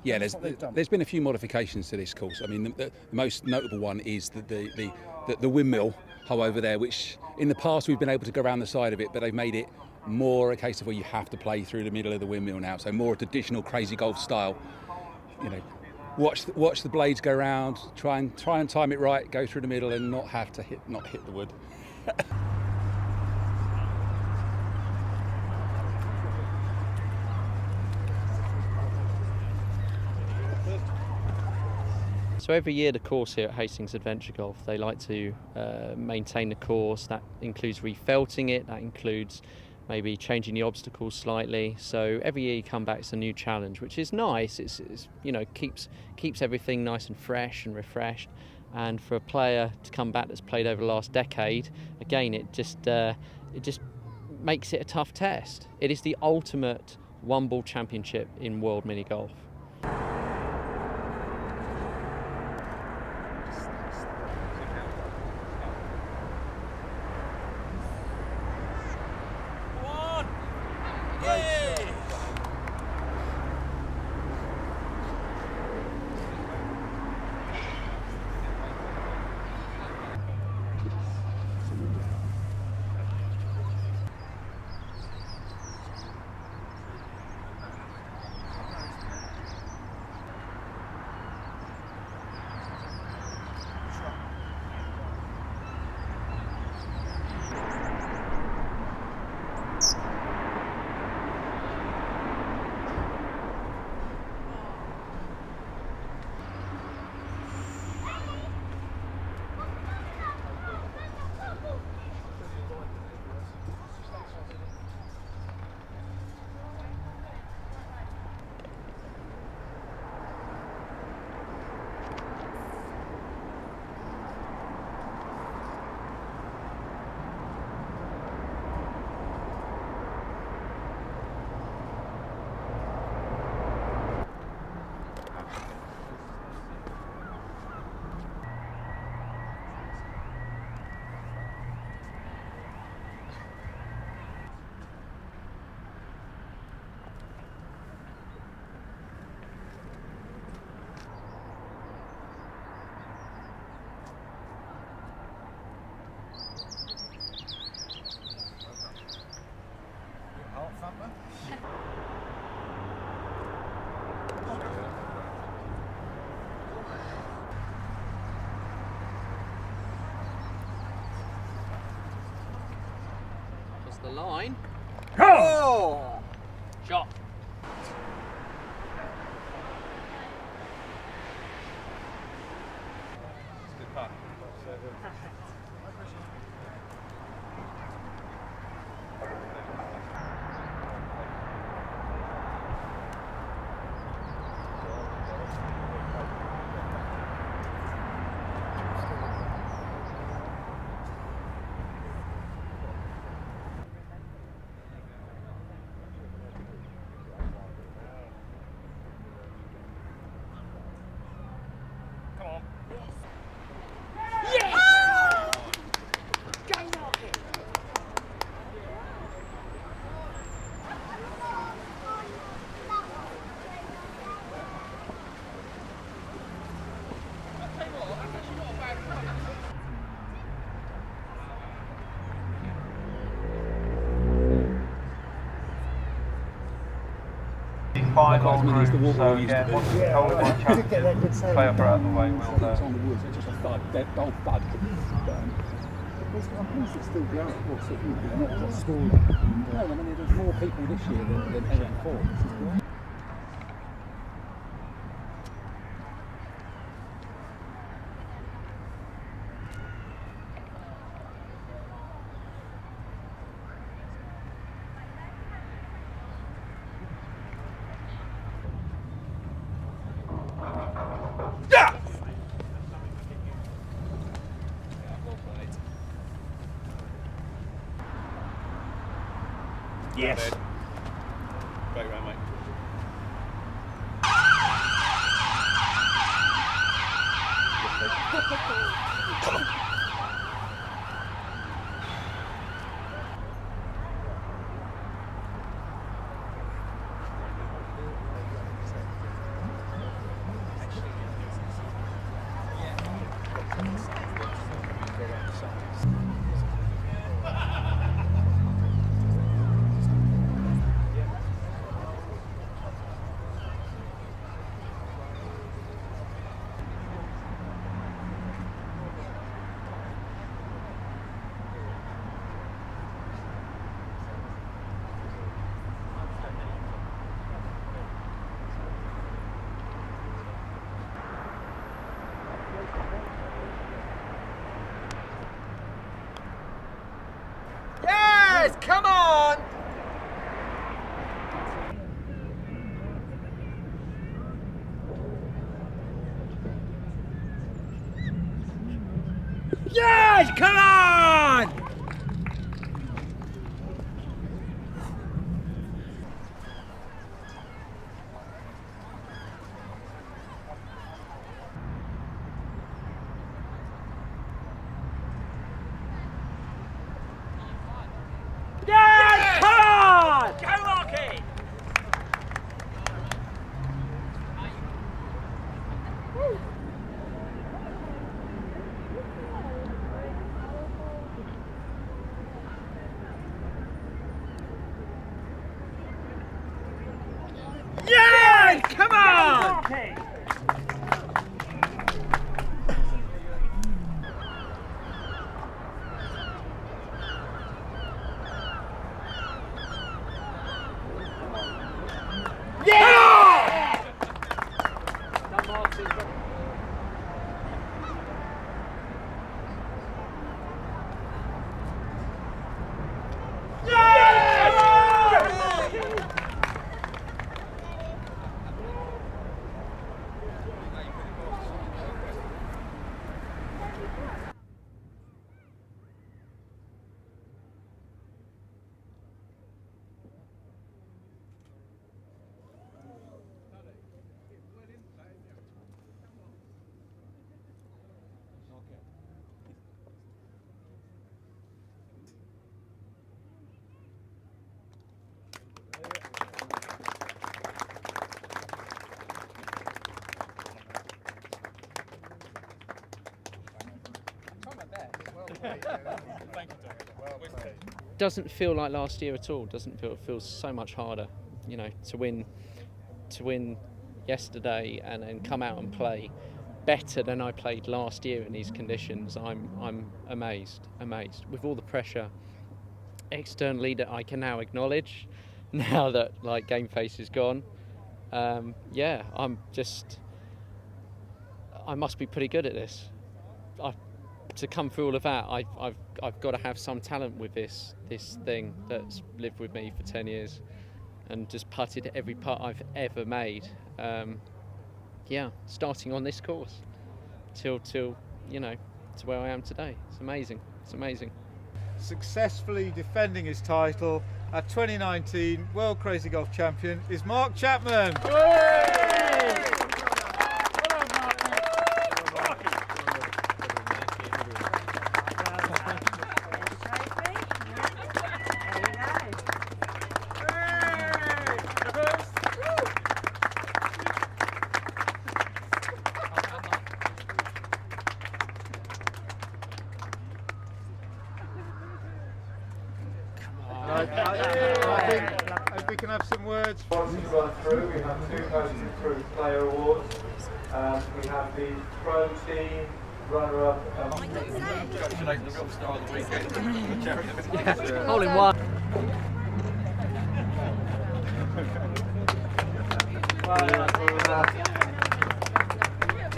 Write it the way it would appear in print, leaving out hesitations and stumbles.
Yeah, there's been a few modifications to this course. I mean, the most notable one is the Windmill hole over there, which in the past we've been able to go around the side of it, but they've made it more a case of where you have to play through the middle of the windmill now. So more a traditional crazy golf style. You know, watch the blades go round, try and time it right, go through the middle, and not hit the wood. So every year the course here at Hastings Adventure Golf, they like to maintain the course. That includes refelting it, that includes maybe changing the obstacles slightly. So every year you come back, it's a new challenge, which is nice. It's you know, keeps everything nice and fresh and refreshed. And for a player to come back that's played over the last decade, again, it just makes it a tough test. It is the ultimate one-ball championship in world mini golf. Just the line. Oh! Shot. Good putt. Five on group, so again, once the hole in one champions, play up or out of the way, we'll It's on the woods, it's just a thud, dead dull thud. I'm pleased it's still going. Not smaller. No, I mean there's more people this year than ever before. This is great. Yes. Great round, mate. Come on. Yes, come on! Yes, come on! Yes, come on! Go, Rocky! Yes! Come on! Yeah! Doesn't feel like last year at all. Doesn't feel, it feels so much harder, you know, to win yesterday and then come out and play better than I played last year in these conditions. I'm amazed with all the pressure externally that I can now acknowledge now that like game face is gone. Yeah, I must be pretty good at this. To come through all of that, I've got to have some talent with this thing that's lived with me for 10 years and just putted every putt I've ever made. Yeah, starting on this course till you know, to where I am today. It's amazing. It's amazing. Successfully defending his title, our 2019 World Crazy Golf Champion is Mark Chapman. I think we can have some words. Once you run through, we have two most improved player awards. We have the pro team runner-up. Congratulate the real star of the weekend, the champion. Hole in one. Well,